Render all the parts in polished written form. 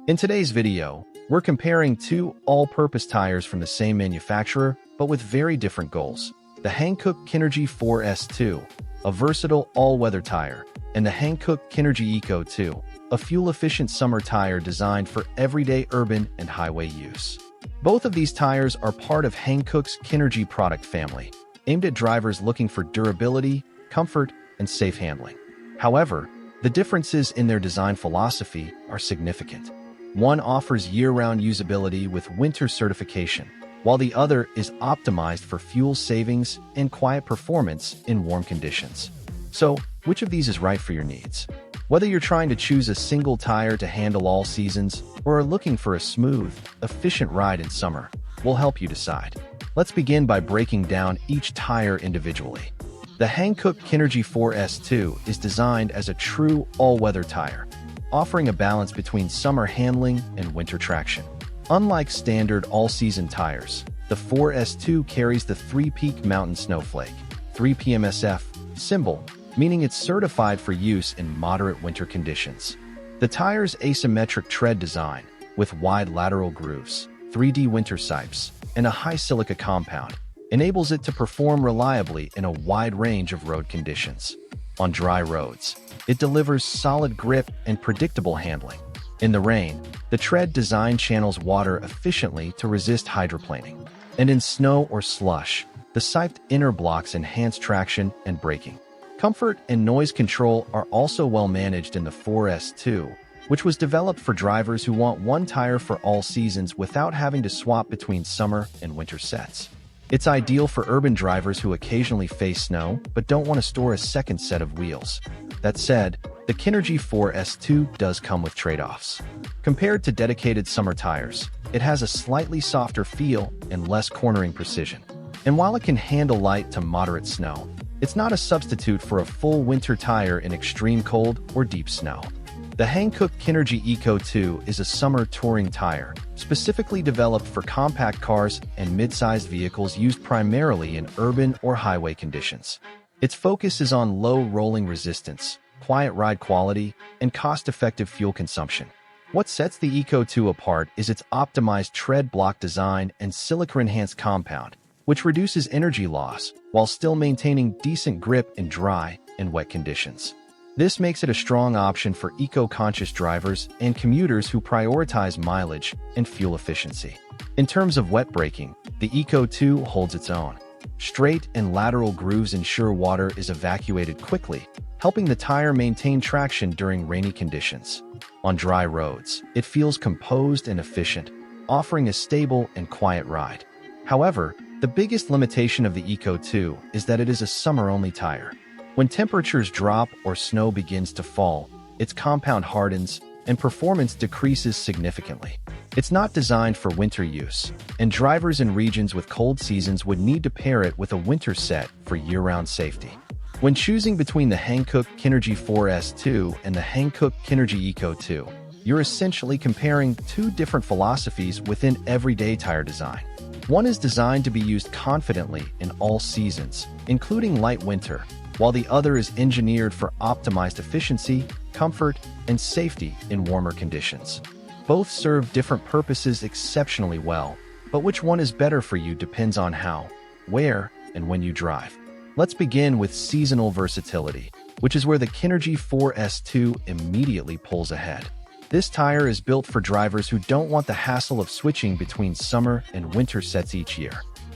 In today's video, we're comparing two all-purpose tires from the same manufacturer, but with very different goals. The Hankook Kinergy 4S2, a versatile all-weather tire, and the Hankook Kinergy Eco2, a fuel-efficient summer tire designed for everyday urban and highway use. Both of these tires are part of Hankook's Kinergy product family, aimed at drivers looking for durability, comfort, and safe handling. However, the differences in their design philosophy are significant. One offers year-round usability with winter certification, while the other is optimized for fuel savings and quiet performance in warm conditions. So, which of these is right for your needs? Whether you're trying to choose a single tire to handle all seasons or are looking for a smooth, efficient ride in summer, we'll help you decide. Let's begin by breaking down each tire individually. The Hankook Kinergy 4S2 is designed as a true all-weather tire, offering a balance between summer handling and winter traction. Unlike standard all-season tires, the 4S2 carries the 3-peak mountain snowflake, 3PMSF, symbol, meaning it's certified for use in moderate winter conditions. The tire's asymmetric tread design, with wide lateral grooves, 3D winter sipes, and a high silica compound, enables it to perform reliably in a wide range of road conditions. On dry roads, it delivers solid grip and predictable handling. In the rain, the tread design channels water efficiently to resist hydroplaning. And in snow or slush, the siped inner blocks enhance traction and braking. Comfort and noise control are also well managed in the 4S2, which was developed for drivers who want one tire for all seasons without having to swap between summer and winter sets. It's ideal for urban drivers who occasionally face snow but don't want to store a second set of wheels. That said, the Kinergy 4S2 does come with trade-offs. Compared to dedicated summer tires, it has a slightly softer feel and less cornering precision. And while it can handle light to moderate snow, it's not a substitute for a full winter tire in extreme cold or deep snow. The Hankook Kinergy Eco2 is a summer touring tire, specifically developed for compact cars and mid-sized vehicles used primarily in urban or highway conditions. Its focus is on low rolling resistance, quiet ride quality, and cost-effective fuel consumption. What sets the Eco2 apart is its optimized tread block design and silica-enhanced compound, which reduces energy loss while still maintaining decent grip in dry and wet conditions. This makes it a strong option for eco-conscious drivers and commuters who prioritize mileage and fuel efficiency. In terms of wet braking, the Eco2 holds its own. Straight and lateral grooves ensure water is evacuated quickly, helping the tire maintain traction during rainy conditions. On dry roads, it feels composed and efficient, offering a stable and quiet ride. However, the biggest limitation of the Eco2 is that it is a summer-only tire. When temperatures drop or snow begins to fall, its compound hardens and performance decreases significantly. It's not designed for winter use, and drivers in regions with cold seasons would need to pair it with a winter set for year-round safety. When choosing between the Hankook Kinergy 4S2 and the Hankook Kinergy Eco2, you're essentially comparing two different philosophies within everyday tire design. One is designed to be used confidently in all seasons, including light winter, while the other is engineered for optimized efficiency, comfort, and safety in warmer conditions. Both serve different purposes exceptionally well, but which one is better for you depends on how, where, and when you drive. Let's begin with seasonal versatility, which is where the Kinergy 4S2 immediately pulls ahead. This tire is built for drivers who don't want the hassle of switching between summer and winter sets each year.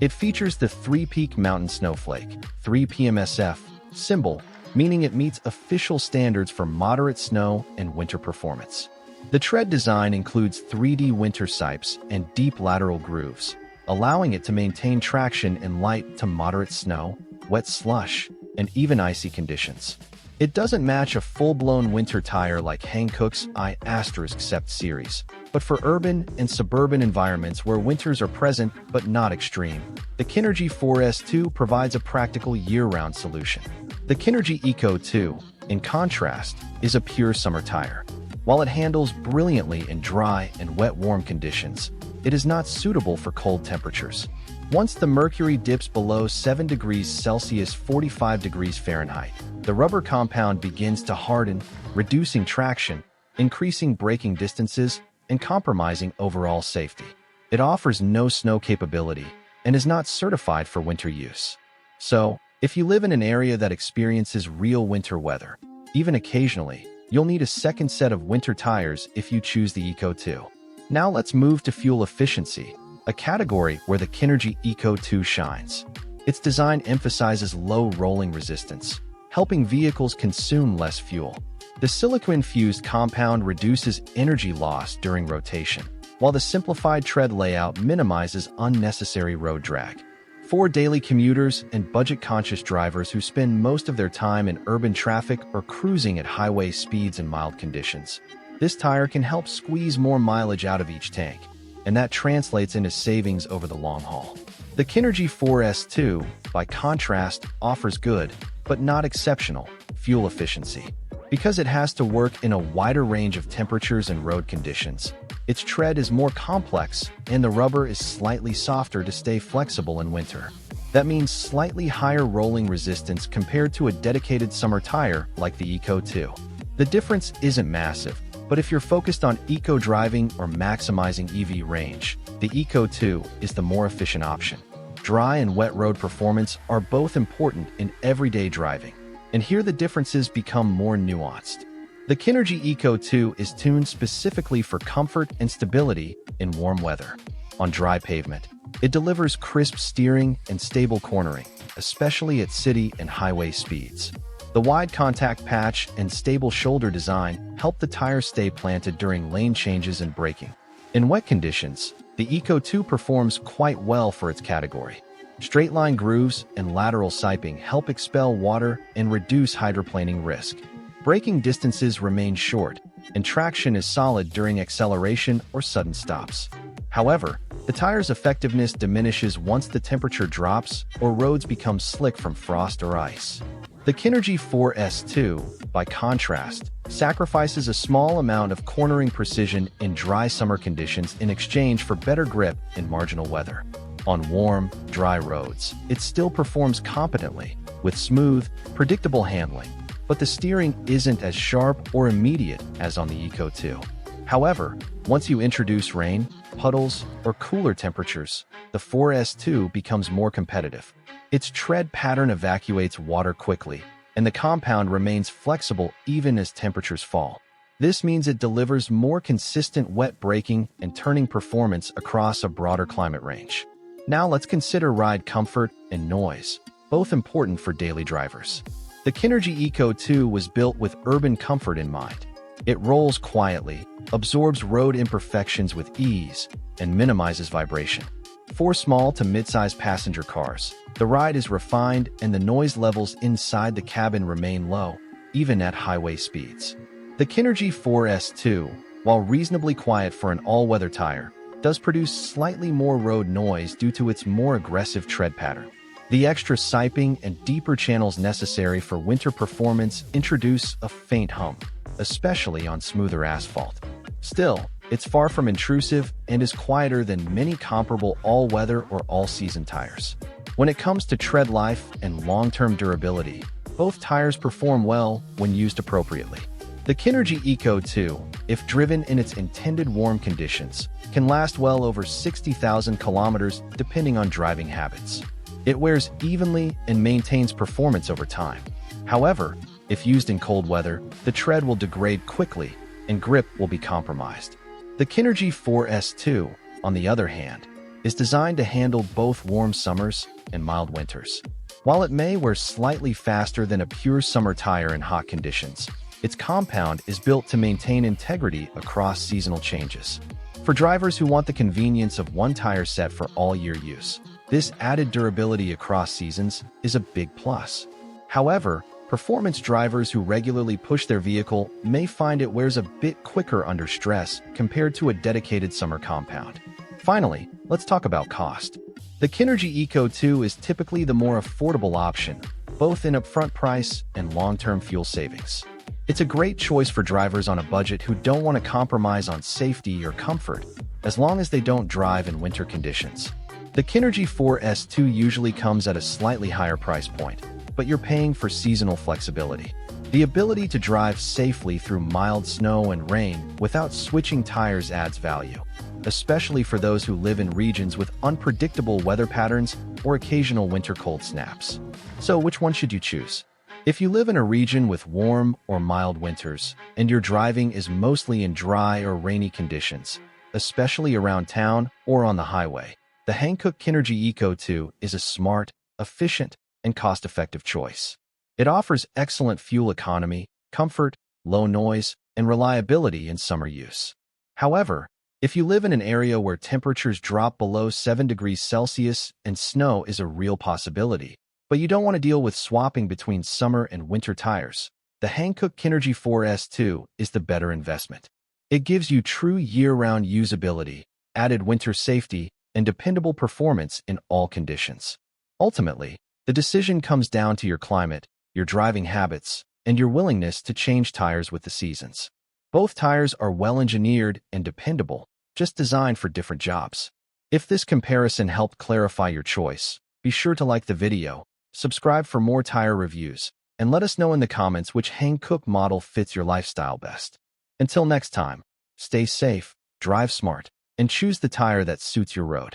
It features the 3-peak mountain snowflake, 3PMSF, symbol, meaning it meets official standards for moderate snow and winter performance. The tread design includes 3D winter sipes and deep lateral grooves, allowing it to maintain traction in light to moderate snow, wet slush, and even icy conditions. It doesn't match a full-blown winter tire like Hankook's I*Sept series, but for urban and suburban environments where winters are present but not extreme, the Kinergy 4S2 provides a practical year-round solution. The Kinergy Eco2, in contrast, is a pure summer tire. While it handles brilliantly in dry and wet warm conditions, it is not suitable for cold temperatures. Once the mercury dips below 7 degrees Celsius 45 degrees Fahrenheit, the rubber compound begins to harden, reducing traction, increasing braking distances, and compromising overall safety. It offers no snow capability and is not certified for winter use. So, if you live in an area that experiences real winter weather, even occasionally, you'll need a second set of winter tires if you choose the Eco2. Now let's move to fuel efficiency, a category where the Kinergy Eco2 shines. Its design emphasizes low rolling resistance, helping vehicles consume less fuel. The silica-infused compound reduces energy loss during rotation, while the simplified tread layout minimizes unnecessary road drag. For daily commuters and budget-conscious drivers who spend most of their time in urban traffic or cruising at highway speeds in mild conditions, this tire can help squeeze more mileage out of each tank, and that translates into savings over the long haul. The Kinergy 4S2, by contrast, offers good, but not exceptional, fuel efficiency. Because it has to work in a wider range of temperatures and road conditions, its tread is more complex and the rubber is slightly softer to stay flexible in winter. That means slightly higher rolling resistance compared to a dedicated summer tire like the Eco2. The difference isn't massive, but if you're focused on eco-driving or maximizing EV range, the Eco2 is the more efficient option. Dry and wet road performance are both important in everyday driving, and here the differences become more nuanced. The Kinergy Eco2 is tuned specifically for comfort and stability in warm weather. On dry pavement, it delivers crisp steering and stable cornering, especially at city and highway speeds. The wide contact patch and stable shoulder design help the tire stay planted during lane changes and braking. In wet conditions, the Eco2 performs quite well for its category. Straight-line grooves and lateral siping help expel water and reduce hydroplaning risk. Braking distances remain short, and traction is solid during acceleration or sudden stops. However, the tire's effectiveness diminishes once the temperature drops or roads become slick from frost or ice. The Kinergy 4S2, by contrast, sacrifices a small amount of cornering precision in dry summer conditions in exchange for better grip in marginal weather. On warm, dry roads, it still performs competently, with smooth, predictable handling, but the steering isn't as sharp or immediate as on the Eco2. However, once you introduce rain, puddles, or cooler temperatures, the 4S2 becomes more competitive. Its tread pattern evacuates water quickly, and the compound remains flexible even as temperatures fall. This means it delivers more consistent wet braking and turning performance across a broader climate range. Now let's consider ride comfort and noise, both important for daily drivers. The Kinergy Eco2 was built with urban comfort in mind. It rolls quietly, absorbs road imperfections with ease, and minimizes vibration. For small to mid-sized passenger cars, the ride is refined and the noise levels inside the cabin remain low, even at highway speeds. The Kinergy 4S2, while reasonably quiet for an all-weather tire, does produce slightly more road noise due to its more aggressive tread pattern. The extra siping and deeper channels necessary for winter performance introduce a faint hum, especially on smoother asphalt. Still, it's far from intrusive and is quieter than many comparable all-weather or all-season tires. When it comes to tread life and long-term durability, both tires perform well when used appropriately. The Kinergy Eco2, if driven in its intended warm conditions, can last well over 60,000 kilometers depending on driving habits. It wears evenly and maintains performance over time. However, if used in cold weather, the tread will degrade quickly and grip will be compromised. The Kinergy 4S2, on the other hand, is designed to handle both warm summers and mild winters. While it may wear slightly faster than a pure summer tire in hot conditions, its compound is built to maintain integrity across seasonal changes. For drivers who want the convenience of one tire set for all-year use, this added durability across seasons is a big plus. However, performance drivers who regularly push their vehicle may find it wears a bit quicker under stress compared to a dedicated summer compound. Finally, let's talk about cost. The Kinergy Eco2 is typically the more affordable option, both in upfront price and long-term fuel savings. It's a great choice for drivers on a budget who don't want to compromise on safety or comfort, as long as they don't drive in winter conditions. The Kinergy 4S2 usually comes at a slightly higher price point, but you're paying for seasonal flexibility. The ability to drive safely through mild snow and rain without switching tires adds value, especially for those who live in regions with unpredictable weather patterns or occasional winter cold snaps. So which one should you choose? If you live in a region with warm or mild winters, and your driving is mostly in dry or rainy conditions, especially around town or on the highway, the Hankook Kinergy Eco2 is a smart, efficient, and cost-effective choice. It offers excellent fuel economy, comfort, low noise, and reliability in summer use. However, if you live in an area where temperatures drop below 7 degrees Celsius and snow is a real possibility, but you don't want to deal with swapping between summer and winter tires, the Hankook Kinergy 4S2 is the better investment. It gives you true year-round usability, added winter safety, and dependable performance in all conditions. Ultimately, the decision comes down to your climate, your driving habits, and your willingness to change tires with the seasons. Both tires are well-engineered and dependable, just designed for different jobs. If this comparison helped clarify your choice, be sure to like the video, subscribe for more tire reviews, and let us know in the comments which Hankook model fits your lifestyle best. Until next time, stay safe, drive smart, and choose the tire that suits your road.